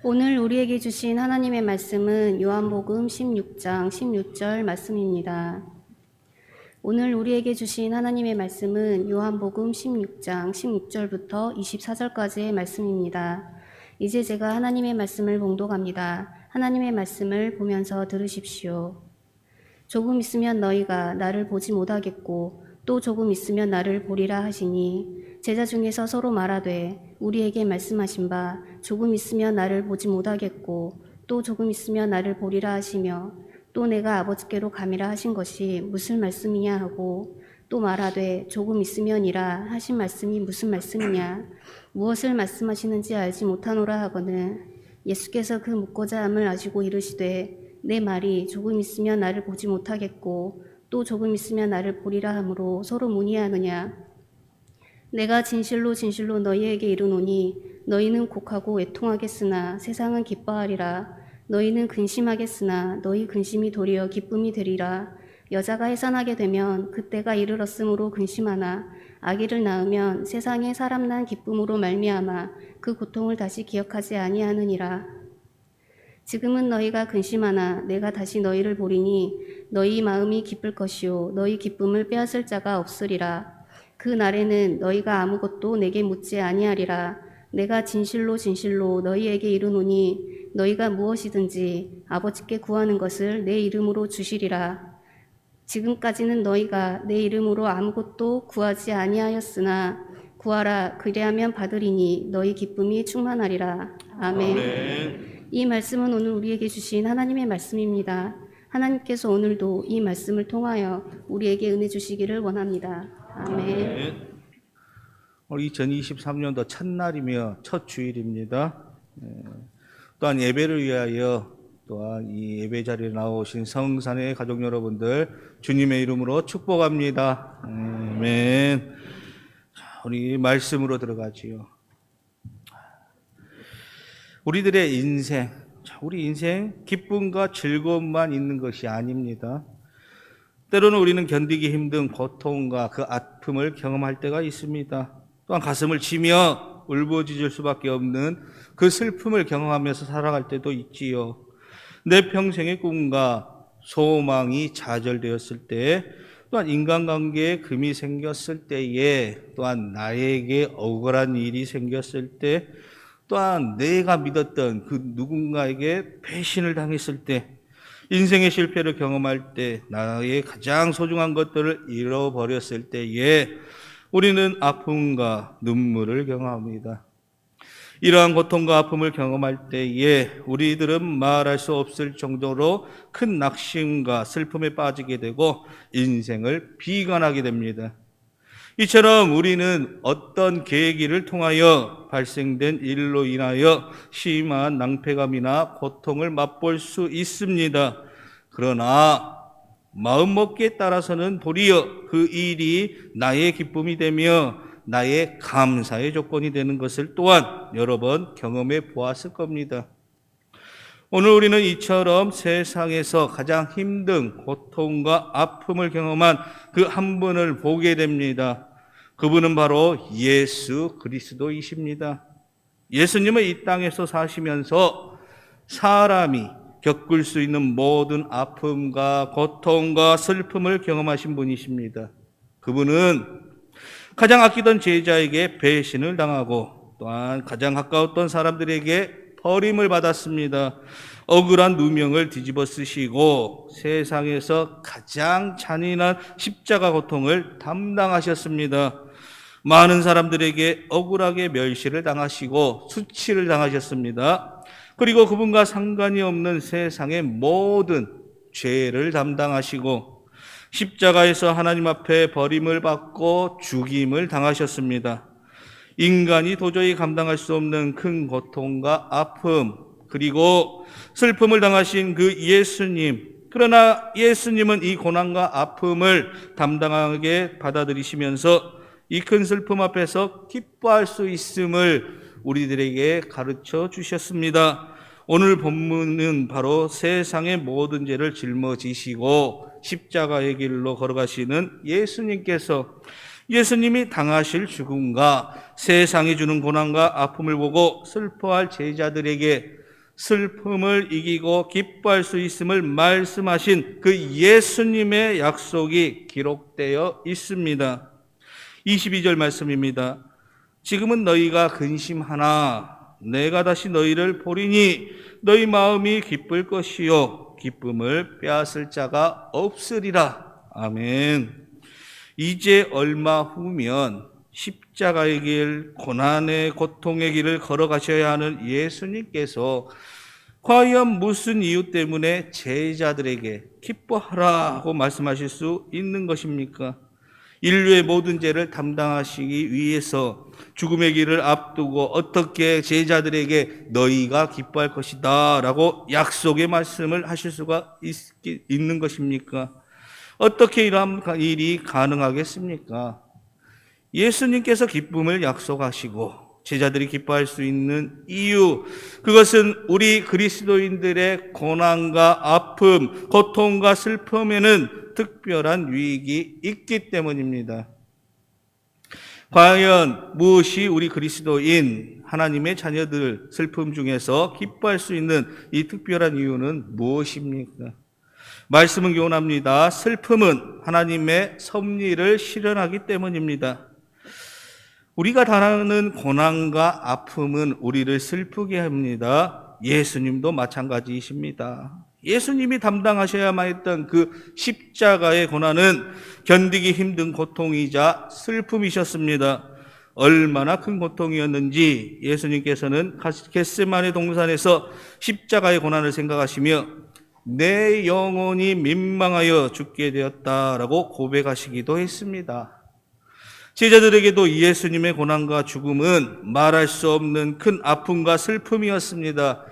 오늘 우리에게 주신 하나님의 말씀은 요한복음 16장 16절 말씀입니다. 오늘 우리에게 주신 하나님의 말씀은 요한복음 16장 16절부터 24절까지의 말씀입니다. 이제 제가 하나님의 말씀을 봉독합니다. 하나님의 말씀을 보면서 들으십시오. 조금 있으면 너희가 나를 보지 못하겠고 또 조금 있으면 나를 보리라 하시니 제자 중에서 서로 말하되 우리에게 말씀하신 바 조금 있으면 나를 보지 못하겠고 또 조금 있으면 나를 보리라 하시며 또 내가 아버지께로 가미라 하신 것이 무슨 말씀이냐 하고 또 말하되 조금 있으면이라 하신 말씀이 무슨 말씀이냐 무엇을 말씀하시는지 알지 못하노라 하거늘 예수께서 그 묻고자 함을 아시고 이르시되 내 말이 조금 있으면 나를 보지 못하겠고 또 조금 있으면 나를 보리라 하므로 서로 문의하느냐. 내가 진실로 진실로 너희에게 이르노니 너희는 곡하고 애통하겠으나 세상은 기뻐하리라. 너희는 근심하겠으나 너희 근심이 도리어 기쁨이 되리라. 여자가 해산하게 되면 그때가 이르렀으므로 근심하나 아기를 낳으면 세상에 사람 난 기쁨으로 말미암아 그 고통을 다시 기억하지 아니하느니라. 지금은 너희가 근심하나 내가 다시 너희를 보리니 너희 마음이 기쁠 것이요 너희 기쁨을 빼앗을 자가 없으리라. 그 날에는 너희가 아무것도 내게 묻지 아니하리라. 내가 진실로 진실로 너희에게 이르노니 너희가 무엇이든지 아버지께 구하는 것을 내 이름으로 주시리라. 지금까지는 너희가 내 이름으로 아무것도 구하지 아니하였으나 구하라 그리하면 받으리니 너희 기쁨이 충만하리라. 아멘. 아멘. 이 말씀은 오늘 우리에게 주신 하나님의 말씀입니다. 하나님께서 오늘도 이 말씀을 통하여 우리에게 은혜 주시기를 원합니다. 아멘. 오늘 2023년도 첫날이며 첫 주일입니다. 또한 예배를 위하여 또한 이 예배 자리에 나오신 성산의 가족 여러분들 주님의 이름으로 축복합니다. 아멘. 우리 말씀으로 들어가지요. 우리들의 인생, 우리 인생 기쁨과 즐거움만 있는 것이 아닙니다. 때로는 우리는 견디기 힘든 고통과 그 아픔을 경험할 때가 있습니다. 또한 가슴을 치며 울부짖을 수밖에 없는 그 슬픔을 경험하면서 살아갈 때도 있지요. 내 평생의 꿈과 소망이 좌절되었을 때, 또한 인간관계에 금이 생겼을 때에, 또한 나에게 억울한 일이 생겼을 때, 또한 내가 믿었던 그 누군가에게 배신을 당했을 때, 인생의 실패를 경험할 때, 나의 가장 소중한 것들을 잃어버렸을 때에 우리는 아픔과 눈물을 경험합니다. 이러한 고통과 아픔을 경험할 때에 우리들은 말할 수 없을 정도로 큰 낙심과 슬픔에 빠지게 되고 인생을 비관하게 됩니다. 이처럼 우리는 어떤 계기를 통하여 발생된 일로 인하여 심한 낭패감이나 고통을 맛볼 수 있습니다. 그러나 마음먹기에 따라서는 도리어 그 일이 나의 기쁨이 되며 나의 감사의 조건이 되는 것을 또한 여러 번 경험해 보았을 겁니다. 오늘 우리는 이처럼 세상에서 가장 힘든 고통과 아픔을 경험한 그 한 분을 보게 됩니다. 그분은 바로 예수 그리스도이십니다. 예수님은 이 땅에서 사시면서 사람이 겪을 수 있는 모든 아픔과 고통과 슬픔을 경험하신 분이십니다. 그분은 가장 아끼던 제자에게 배신을 당하고 또한 가장 가까웠던 사람들에게 버림을 받았습니다. 억울한 누명을 뒤집어 쓰시고 세상에서 가장 잔인한 십자가 고통을 담당하셨습니다. 많은 사람들에게 억울하게 멸시를 당하시고 수치를 당하셨습니다. 그리고 그분과 상관이 없는 세상의 모든 죄를 담당하시고 십자가에서 하나님 앞에 버림을 받고 죽임을 당하셨습니다. 인간이 도저히 감당할 수 없는 큰 고통과 아픔, 그리고 슬픔을 당하신 그 예수님, 그러나 예수님은 이 고난과 아픔을 담당하게 받아들이시면서 이 큰 슬픔 앞에서 기뻐할 수 있음을 우리들에게 가르쳐 주셨습니다. 오늘 본문은 바로 세상의 모든 죄를 짊어지시고 십자가의 길로 걸어가시는 예수님이 당하실 죽음과 세상이 주는 고난과 아픔을 보고 슬퍼할 제자들에게 슬픔을 이기고 기뻐할 수 있음을 말씀하신 그 예수님의 약속이 기록되어 있습니다. 22절 말씀입니다. 지금은 너희가 근심하나 내가 다시 너희를 보리니 너희 마음이 기쁠 것이요 기쁨을 빼앗을 자가 없으리라. 아멘. 이제 얼마 후면 십자가의 길, 고난의 고통의 길을 걸어가셔야 하는 예수님께서 과연 무슨 이유 때문에 제자들에게 기뻐하라 하고 말씀하실 수 있는 것입니까? 인류의 모든 죄를 담당하시기 위해서 죽음의 길을 앞두고 어떻게 제자들에게 너희가 기뻐할 것이다 라고 약속의 말씀을 하실 수가 있는 것입니까? 어떻게 이러한 일이 가능하겠습니까? 예수님께서 기쁨을 약속하시고 제자들이 기뻐할 수 있는 이유, 그것은 우리 그리스도인들의 고난과 아픔, 고통과 슬픔에는 특별한 유익이 있기 때문입니다. 과연 무엇이 우리 그리스도인 하나님의 자녀들 슬픔 중에서 기뻐할 수 있는 이 특별한 이유는 무엇입니까? 말씀은 교훈합니다. 슬픔은 하나님의 섭리를 실현하기 때문입니다. 우리가 당하는 고난과 아픔은 우리를 슬프게 합니다. 예수님도 마찬가지이십니다. 예수님이 담당하셔야만 했던 그 십자가의 고난은 견디기 힘든 고통이자 슬픔이셨습니다. 얼마나 큰 고통이었는지 예수님께서는 겟세마네 동산에서 십자가의 고난을 생각하시며 내 영혼이 민망하여 죽게 되었다라고 고백하시기도 했습니다. 제자들에게도 예수님의 고난과 죽음은 말할 수 없는 큰 아픔과 슬픔이었습니다.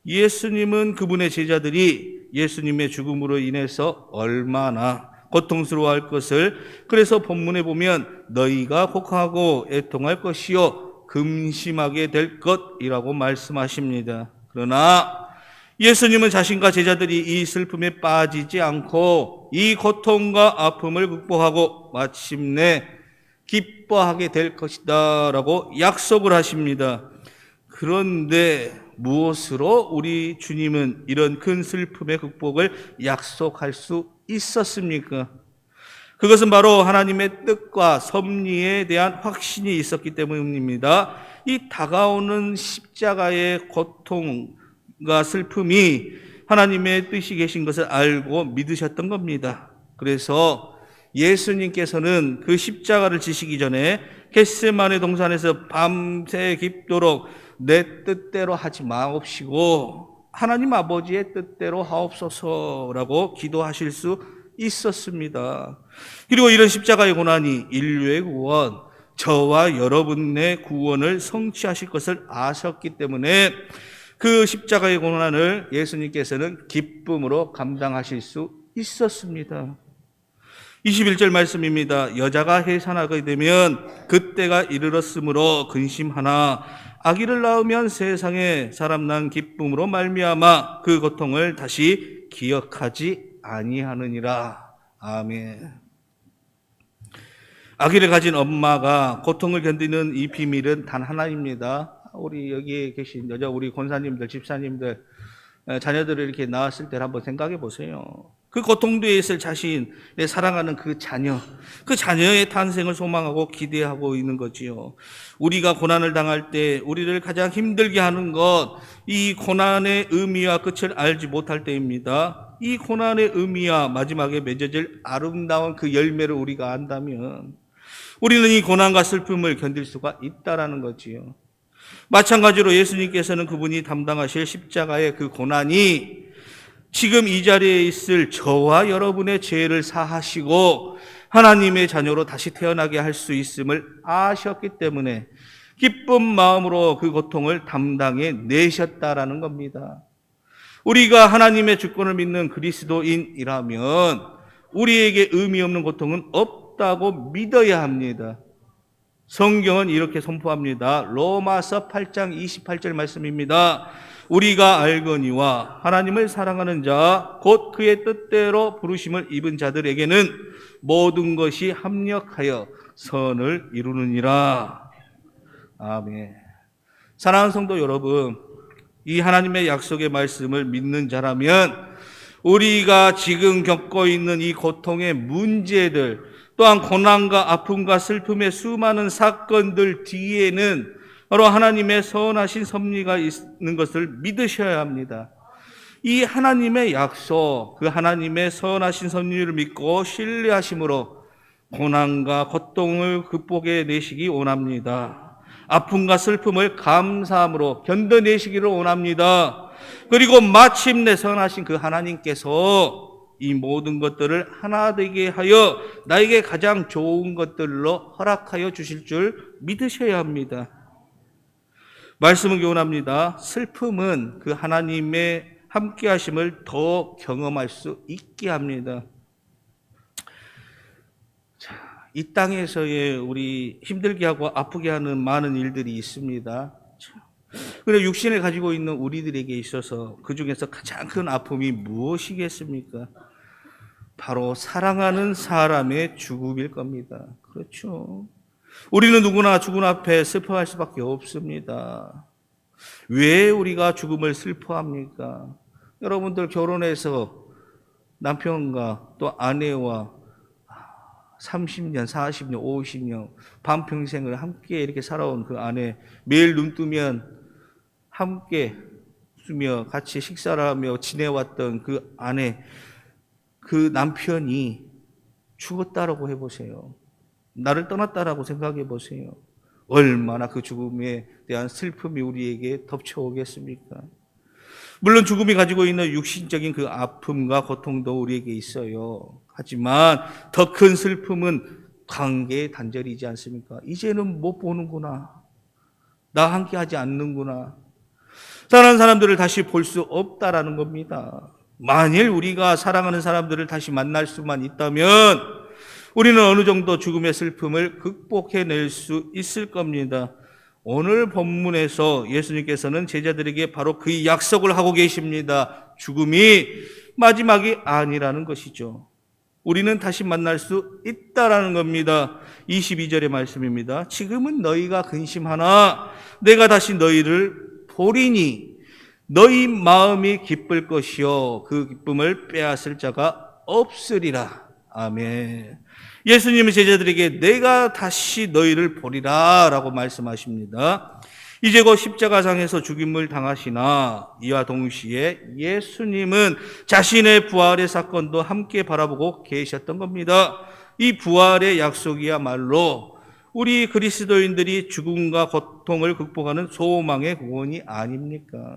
예수님은 그분의 제자들이 예수님의 죽음으로 인해서 얼마나 고통스러워할 것을, 그래서 본문에 보면 너희가 곡하고 애통할 것이요 근심하게 될 것이라고 말씀하십니다. 그러나 예수님은 자신과 제자들이 이 슬픔에 빠지지 않고 이 고통과 아픔을 극복하고 마침내 기뻐하게 될 것이다 라고 약속을 하십니다. 그런데 무엇으로 우리 주님은 이런 큰 슬픔의 극복을 약속할 수 있었습니까? 그것은 바로 하나님의 뜻과 섭리에 대한 확신이 있었기 때문입니다. 이 다가오는 십자가의 고통과 슬픔이 하나님의 뜻이 계신 것을 알고 믿으셨던 겁니다. 그래서 예수님께서는 그 십자가를 지시기 전에 겟세마네 동산에서 밤새 깊도록 내 뜻대로 하지 마옵시고 하나님 아버지의 뜻대로 하옵소서라고 기도하실 수 있었습니다. 그리고 이런 십자가의 고난이 인류의 구원, 저와 여러분의 구원을 성취하실 것을 아셨기 때문에 그 십자가의 고난을 예수님께서는 기쁨으로 감당하실 수 있었습니다. 21절 말씀입니다. 여자가 해산하게 되면 그때가 이르렀으므로 근심하나 아기를 낳으면 세상에 사람 난 기쁨으로 말미암아 그 고통을 다시 기억하지 아니하느니라. 아멘. 아기를 가진 엄마가 고통을 견디는 이 비밀은 단 하나입니다. 우리 여기에 계신 우리 권사님들, 집사님들, 자녀들을 이렇게 낳았을 때 한번 생각해 보세요. 그 고통도에 있을 자신, 내 사랑하는 그 자녀의 탄생을 소망하고 기대하고 있는 거지요. 우리가 고난을 당할 때 우리를 가장 힘들게 하는 것, 이 고난의 의미와 끝을 알지 못할 때입니다. 이 고난의 의미와 마지막에 맺어질 아름다운 그 열매를 우리가 안다면 우리는 이 고난과 슬픔을 견딜 수가 있다라는 거지요. 마찬가지로 예수님께서는 그분이 담당하실 십자가의 그 고난이 지금 이 자리에 있을 저와 여러분의 죄를 사하시고 하나님의 자녀로 다시 태어나게 할 수 있음을 아셨기 때문에 기쁜 마음으로 그 고통을 담당해 내셨다라는 겁니다. 우리가 하나님의 주권을 믿는 그리스도인이라면 우리에게 의미 없는 고통은 없다고 믿어야 합니다. 성경은 이렇게 선포합니다. 로마서 8장 28절 말씀입니다. 우리가 알거니와 하나님을 사랑하는 자, 곧 그의 뜻대로 부르심을 입은 자들에게는 모든 것이 합력하여 선을 이루느니라. 아멘. 사랑하는 성도 여러분, 이 하나님의 약속의 말씀을 믿는 자라면 우리가 지금 겪고 있는 이 고통의 문제들, 또한 고난과 아픔과 슬픔의 수많은 사건들 뒤에는 바로 하나님의 선하신 섭리가 있는 것을 믿으셔야 합니다. 이 하나님의 약속, 그 하나님의 선하신 섭리를 믿고 신뢰하심으로 고난과 고통을 극복해 내시기 원합니다. 아픔과 슬픔을 감사함으로 견뎌내시기를 원합니다. 그리고 마침내 선하신 그 하나님께서 이 모든 것들을 하나 되게 하여 나에게 가장 좋은 것들로 허락하여 주실 줄 믿으셔야 합니다. 말씀은 교훈합니다. 슬픔은 그 하나님의 함께 하심을 더 경험할 수 있게 합니다. 이 땅에서의 우리 힘들게 하고 아프게 하는 많은 일들이 있습니다. 그런데 육신을 가지고 있는 우리들에게 있어서 그 중에서 가장 큰 아픔이 무엇이겠습니까? 바로 사랑하는 사람의 죽음일 겁니다. 그렇죠. 우리는 누구나 죽음 앞에 슬퍼할 수밖에 없습니다. 왜 우리가 죽음을 슬퍼합니까? 여러분들 결혼해서 남편과 또 아내와 30년, 40년, 50년, 반평생을 함께 이렇게 살아온 그 아내, 매일 눈 뜨면 함께 웃으며 같이 식사를 하며 지내왔던 그 아내, 그 남편이 죽었다라고 해보세요. 나를 떠났다라고 생각해 보세요. 얼마나 그 죽음에 대한 슬픔이 우리에게 덮쳐오겠습니까? 물론 죽음이 가지고 있는 육신적인 그 아픔과 고통도 우리에게 있어요. 하지만 더 큰 슬픔은 관계의 단절이지 않습니까? 이제는 못 보는구나. 나 함께 하지 않는구나. 사랑하는 사람들을 다시 볼 수 없다라는 겁니다. 만일 우리가 사랑하는 사람들을 다시 만날 수만 있다면 우리는 어느 정도 죽음의 슬픔을 극복해낼 수 있을 겁니다. 오늘 본문에서 예수님께서는 제자들에게 바로 그 약속을 하고 계십니다. 죽음이 마지막이 아니라는 것이죠. 우리는 다시 만날 수 있다라는 겁니다. 22절의 말씀입니다. 지금은 너희가 근심하나 내가 다시 너희를 보리니 너희 마음이 기쁠 것이요 그 기쁨을 빼앗을 자가 없으리라. 아멘. 예수님은 제자들에게 내가 다시 너희를 보리라 라고 말씀하십니다. 이제 곧 십자가상에서 죽임을 당하시나 이와 동시에 예수님은 자신의 부활의 사건도 함께 바라보고 계셨던 겁니다. 이 부활의 약속이야말로 우리 그리스도인들이 죽음과 고통을 극복하는 소망의 구원이 아닙니까?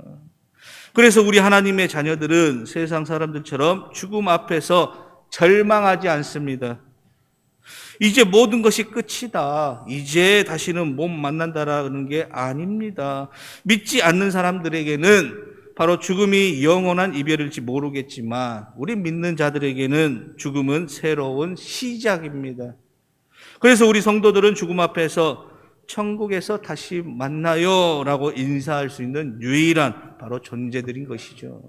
그래서 우리 하나님의 자녀들은 세상 사람들처럼 죽음 앞에서 절망하지 않습니다. 이제 모든 것이 끝이다. 이제 다시는 못 만난다라는 게 아닙니다. 믿지 않는 사람들에게는 바로 죽음이 영원한 이별일지 모르겠지만 우리 믿는 자들에게는 죽음은 새로운 시작입니다. 그래서 우리 성도들은 죽음 앞에서 천국에서 다시 만나요 라고 인사할 수 있는 유일한 바로 존재들인 것이죠.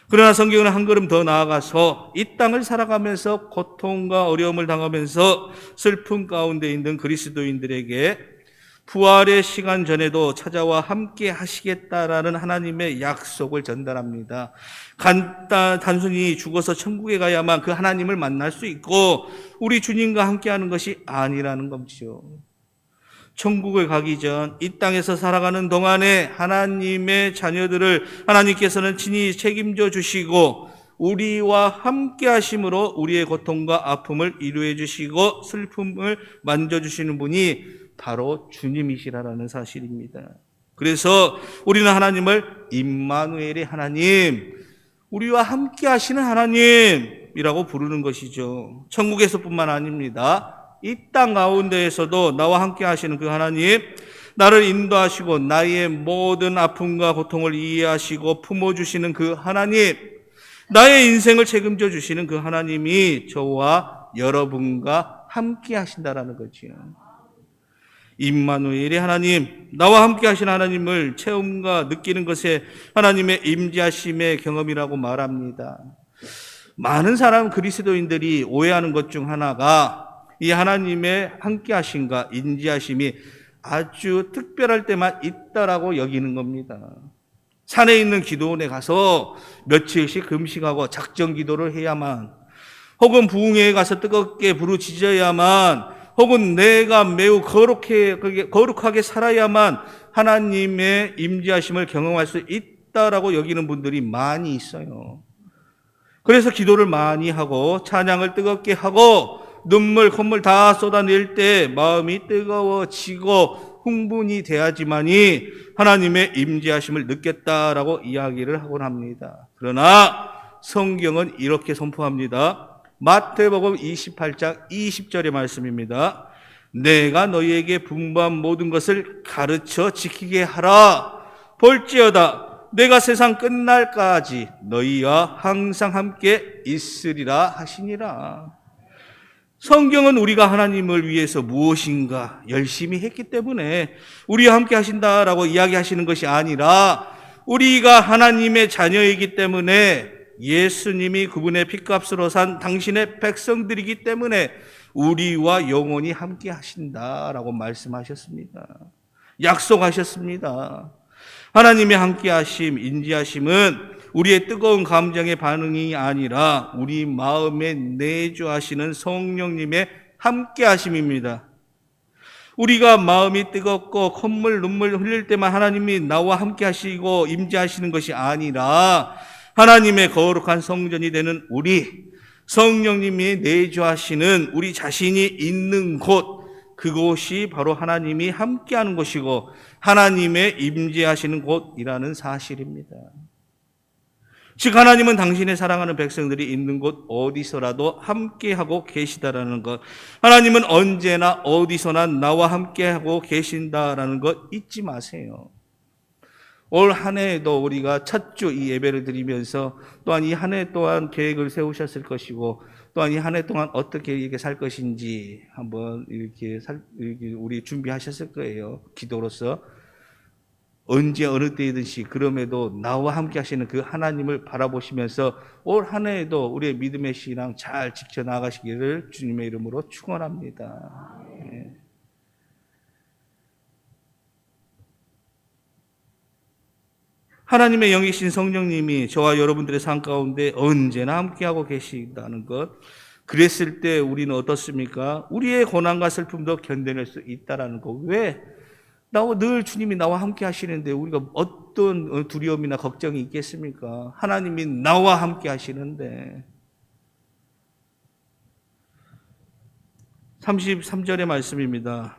그러나 성경은 한 걸음 더 나아가서 이 땅을 살아가면서 고통과 어려움을 당하면서 슬픔 가운데 있는 그리스도인들에게 부활의 시간 전에도 찾아와 함께 하시겠다라는 하나님의 약속을 전달합니다. 단순히 죽어서 천국에 가야만 그 하나님을 만날 수 있고 우리 주님과 함께하는 것이 아니라는 거죠. 천국을 가기 전 이 땅에서 살아가는 동안에 하나님의 자녀들을 하나님께서는 친히 책임져 주시고 우리와 함께 하심으로 우리의 고통과 아픔을 이루어 주시고 슬픔을 만져주시는 분이 바로 주님이시라는 사실입니다. 그래서 우리는 하나님을 임마누엘의 하나님, 우리와 함께 하시는 하나님이라고 부르는 것이죠. 천국에서뿐만 아닙니다. 이 땅 가운데에서도 나와 함께 하시는 그 하나님, 나를 인도하시고 나의 모든 아픔과 고통을 이해하시고 품어주시는 그 하나님, 나의 인생을 책임져 주시는 그 하나님이 저와 여러분과 함께 하신다라는 거지요. 임마누엘의 하나님, 나와 함께 하신 하나님을 체험과 느끼는 것에 하나님의 임재하심의 경험이라고 말합니다. 많은 사람 그리스도인들이 오해하는 것 중 하나가 이 하나님의 함께 하심과 인지하심이 아주 특별할 때만 있다라고 여기는 겁니다. 산에 있는 기도원에 가서 며칠씩 금식하고 작정 기도를 해야만, 혹은 부흥회에 가서 뜨겁게 부르짖어야만, 혹은 내가 매우 거룩하게 살아야만 하나님의 임재하심을 경험할 수 있다라고 여기는 분들이 많이 있어요. 그래서 기도를 많이 하고 찬양을 뜨겁게 하고 눈물, 콧물 다 쏟아낼 때 마음이 뜨거워지고 흥분이 돼야지만이 하나님의 임재하심을 느꼈다라고 이야기를 하곤 합니다. 그러나 성경은 이렇게 선포합니다. 마태복음 28장 20절의 말씀입니다. 내가 너희에게 분부한 모든 것을 가르쳐 지키게 하라. 볼지어다 내가 세상 끝날까지 너희와 항상 함께 있으리라 하시니라. 성경은 우리가 하나님을 위해서 무엇인가 열심히 했기 때문에 우리와 함께 하신다라고 이야기하시는 것이 아니라, 우리가 하나님의 자녀이기 때문에, 예수님이 그분의 핏값으로 산 당신의 백성들이기 때문에 우리와 영원히 함께 하신다라고 말씀하셨습니다. 약속하셨습니다. 하나님의 함께하심, 인지하심은 우리의 뜨거운 감정의 반응이 아니라 우리 마음에 내주하시는 성령님의 함께하심입니다. 우리가 마음이 뜨겁고 콧물, 눈물 흘릴 때만 하나님이 나와 함께하시고 임재하시는 것이 아니라, 하나님의 거룩한 성전이 되는 우리, 성령님이 내주하시는 우리 자신이 있는 곳, 그곳이 바로 하나님이 함께하는 곳이고 하나님의 임재하시는 곳이라는 사실입니다. 즉 하나님은 당신의 사랑하는 백성들이 있는 곳 어디서라도 함께하고 계시다라는 것, 하나님은 언제나 어디서나 나와 함께하고 계신다라는 것 잊지 마세요. 올 한 해에도 우리가 첫 주 이 예배를 드리면서 또한 이 한 해 동안 계획을 세우셨을 것이고, 또한 이 한 해 동안 어떻게 이렇게 살 것인지 한번 이렇게 우리 준비하셨을 거예요. 기도로서 언제 어느 때이든지 그럼에도 나와 함께 하시는 그 하나님을 바라보시면서 올 한 해에도 우리의 믿음의 신앙 잘 지켜나가시기를 주님의 이름으로 축원합니다. 네. 하나님의 영이신 성령님이 저와 여러분들의 삶 가운데 언제나 함께하고 계신다는 것, 그랬을 때 우리는 어떻습니까? 우리의 고난과 슬픔도 견뎌낼 수 있다는 것. 왜? 늘 주님이 나와 함께 하시는데 우리가 어떤 두려움이나 걱정이 있겠습니까? 하나님이 나와 함께 하시는데. 33절의 말씀입니다.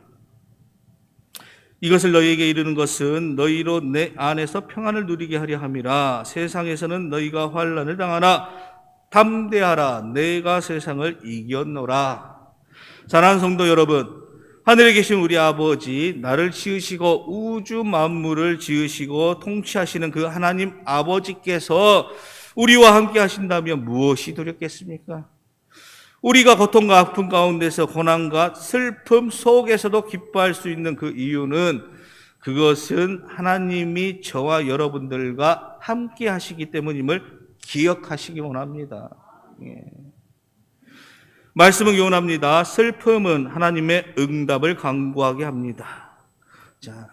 이것을 너희에게 이르는 것은 너희로 내 안에서 평안을 누리게 하려 함이라. 세상에서는 너희가 환난을 당하나 담대하라. 내가 세상을 이겼노라. 사랑하는 성도 여러분, 하늘에 계신 우리 아버지, 나를 지으시고 우주 만물을 지으시고 통치하시는 그 하나님 아버지께서 우리와 함께 하신다면 무엇이 두렵겠습니까? 우리가 고통과 아픔 가운데서 고난과 슬픔 속에서도 기뻐할 수 있는 그 이유는, 그것은 하나님이 저와 여러분들과 함께 하시기 때문임을 기억하시기 원합니다. 예. 말씀은 교훈합니다. 슬픔은 하나님의 응답을 강구하게 합니다. 자,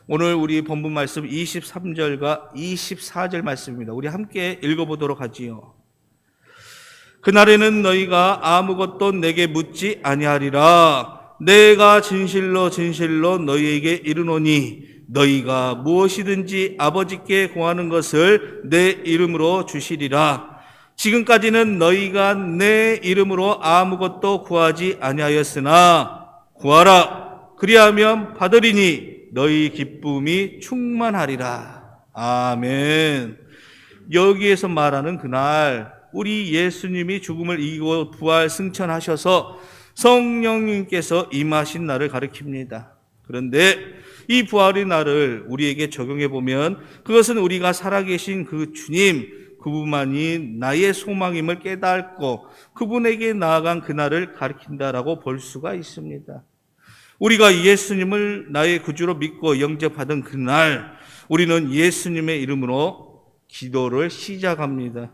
오늘 우리 본문 말씀 23절과 24절 말씀입니다. 우리 함께 읽어보도록 하지요. 그날에는 너희가 아무것도 내게 묻지 아니하리라. 내가 진실로 진실로 너희에게 이르노니 너희가 무엇이든지 아버지께 구하는 것을 내 이름으로 주시리라. 지금까지는 너희가 내 이름으로 아무것도 구하지 아니하였으나 구하라. 그리하면 받으리니 너희 기쁨이 충만하리라. 아멘. 여기에서 말하는 그날, 우리 예수님이 죽음을 이기고 부활 승천하셔서 성령님께서 임하신 날을 가리킵니다. 그런데 이 부활의 날을 우리에게 적용해 보면 그것은 우리가 살아계신 그 주님, 그분만이 나의 소망임을 깨닫고 그분에게 나아간 그날을 가리킨다라고 볼 수가 있습니다. 우리가 예수님을 나의 구주로 믿고 영접하던 그날, 우리는 예수님의 이름으로 기도를 시작합니다.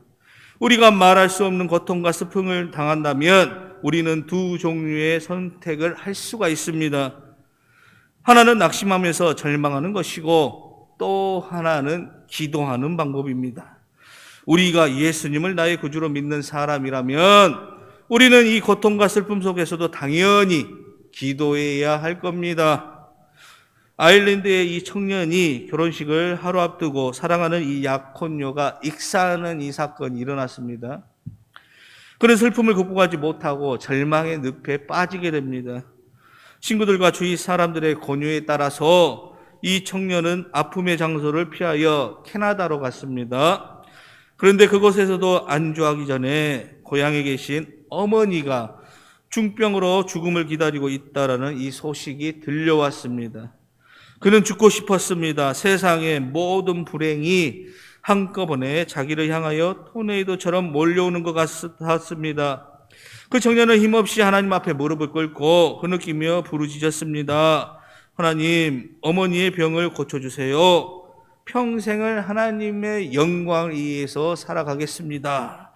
우리가 말할 수 없는 고통과 슬픔을 당한다면 우리는 두 종류의 선택을 할 수가 있습니다. 하나는 낙심하면서 절망하는 것이고, 또 하나는 기도하는 방법입니다. 우리가 예수님을 나의 구주로 믿는 사람이라면 우리는 이 고통과 슬픔 속에서도 당연히 기도해야 할 겁니다. 아일랜드의 이 청년이 결혼식을 하루 앞두고 사랑하는 이 약혼녀가 익사하는 이 사건이 일어났습니다. 그런 슬픔을 극복하지 못하고 절망의 늪에 빠지게 됩니다. 친구들과 주위 사람들의 권유에 따라서 이 청년은 아픔의 장소를 피하여 캐나다로 갔습니다. 그런데 그곳에서도 안주하기 전에 고향에 계신 어머니가 중병으로 죽음을 기다리고 있다라는 이 소식이 들려왔습니다. 그는 죽고 싶었습니다. 세상의 모든 불행이 한꺼번에 자기를 향하여 토네이도처럼 몰려오는 것 같았습니다. 그 청년은 힘없이 하나님 앞에 무릎을 꿇고 흐느끼며 부르짖었습니다. 하나님, 어머니의 병을 고쳐주세요. 평생을 하나님의 영광을 위해서 살아가겠습니다.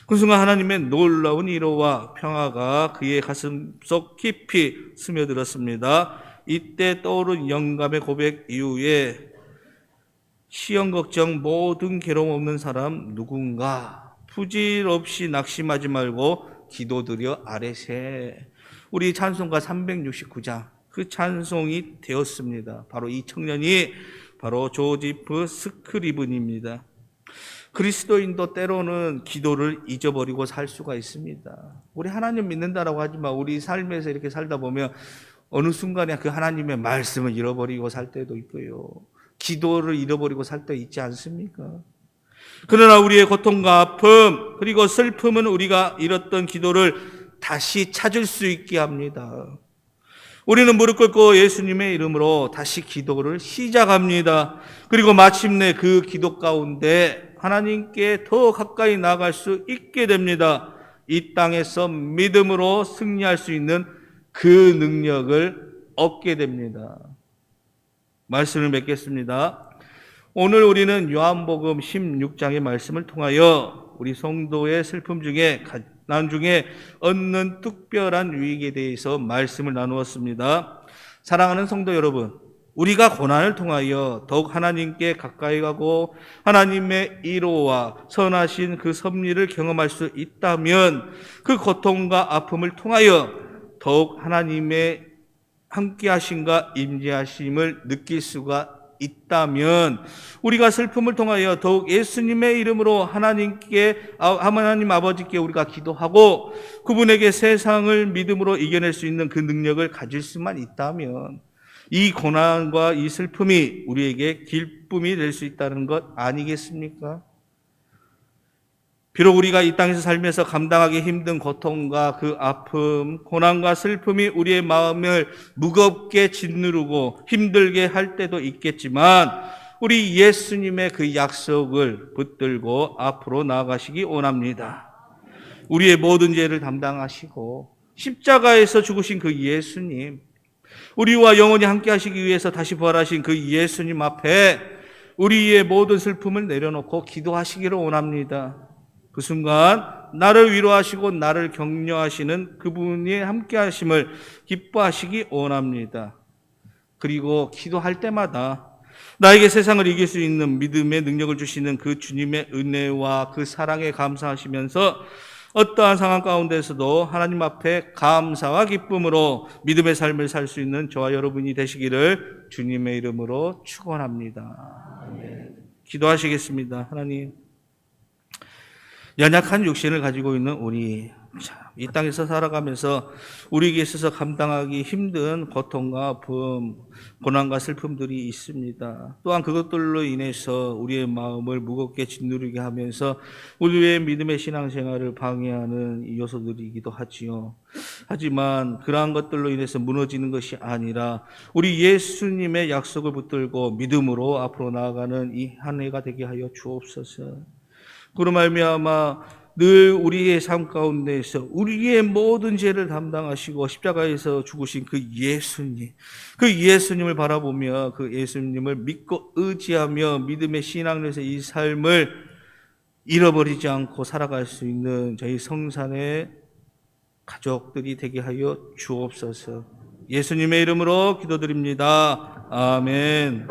그 순간 하나님의 놀라운 위로와 평화가 그의 가슴 속 깊이 스며들었습니다. 이때 떠오른 영감의 고백 이후에 시험 걱정 모든 괴로움 없는 사람 누군가 부질없이 낙심하지 말고 기도드려 아뢰세. 우리 찬송가 369장 그 찬송이 되었습니다. 바로 이 청년이 바로 조지프 스크리븐입니다. 그리스도인도 때로는 기도를 잊어버리고 살 수가 있습니다. 우리 하나님 믿는다라고 하지만 우리 삶에서 이렇게 살다 보면 어느 순간에 그 하나님의 말씀을 잃어버리고 살 때도 있고요. 기도를 잃어버리고 살 때 있지 않습니까? 그러나 우리의 고통과 아픔 그리고 슬픔은 우리가 잃었던 기도를 다시 찾을 수 있게 합니다. 우리는 무릎 꿇고 예수님의 이름으로 다시 기도를 시작합니다. 그리고 마침내 그 기도 가운데 하나님께 더 가까이 나아갈 수 있게 됩니다. 이 땅에서 믿음으로 승리할 수 있는 그 능력을 얻게 됩니다. 말씀을 맺겠습니다. 오늘 우리는 요한복음 16장의 말씀을 통하여 우리 성도의 슬픔 중에 나중에 얻는 특별한 유익에 대해서 말씀을 나누었습니다. 사랑하는 성도 여러분, 우리가 고난을 통하여 더욱 하나님께 가까이 가고 하나님의 위로와 선하신 그 섭리를 경험할 수 있다면 그 고통과 아픔을 통하여 더욱 하나님의 함께하심과 임재하심을 느낄 수가 있다면 우리가 슬픔을 통하여 더욱 예수님의 이름으로 하나님 아버지께 우리가 기도하고 그분에게 세상을 믿음으로 이겨낼 수 있는 그 능력을 가질 수만 있다면 이 고난과 이 슬픔이 우리에게 기쁨이 될 수 있다는 것 아니겠습니까? 비록 우리가 이 땅에서 살면서 감당하기 힘든 고통과 그 아픔, 고난과 슬픔이 우리의 마음을 무겁게 짓누르고 힘들게 할 때도 있겠지만 우리 예수님의 그 약속을 붙들고 앞으로 나아가시기 원합니다. 우리의 모든 죄를 담당하시고 십자가에서 죽으신 그 예수님, 우리와 영원히 함께 하시기 위해서 다시 부활하신 그 예수님 앞에 우리의 모든 슬픔을 내려놓고 기도하시기를 원합니다. 그 순간 나를 위로하시고 나를 격려하시는 그분이 함께 하심을 기뻐하시기 원합니다. 그리고 기도할 때마다 나에게 세상을 이길 수 있는 믿음의 능력을 주시는 그 주님의 은혜와 그 사랑에 감사하시면서 어떠한 상황 가운데서도 하나님 앞에 감사와 기쁨으로 믿음의 삶을 살 수 있는 저와 여러분이 되시기를 주님의 이름으로 축원합니다. 아멘. 기도하시겠습니다. 하나님, 연약한 육신을 가지고 있는 우리, 이 땅에서 살아가면서 우리에게 있어서 감당하기 힘든 고통과 아픔, 고난과 슬픔들이 있습니다. 또한 그것들로 인해서 우리의 마음을 무겁게 짓누르게 하면서 우리의 믿음의 신앙생활을 방해하는 요소들이기도 하지요. 하지만 그러한 것들로 인해서 무너지는 것이 아니라 우리 예수님의 약속을 붙들고 믿음으로 앞으로 나아가는 이 한 해가 되게 하여 주옵소서. 그로 말미암아 늘 우리의 삶 가운데에서 우리의 모든 죄를 담당하시고 십자가에서 죽으신 그 예수님을 바라보며 그 예수님을 믿고 의지하며 믿음의 신앙에서 이 삶을 잃어버리지 않고 살아갈 수 있는 저희 성산의 가족들이 되게 하여 주옵소서. 예수님의 이름으로 기도드립니다. 아멘.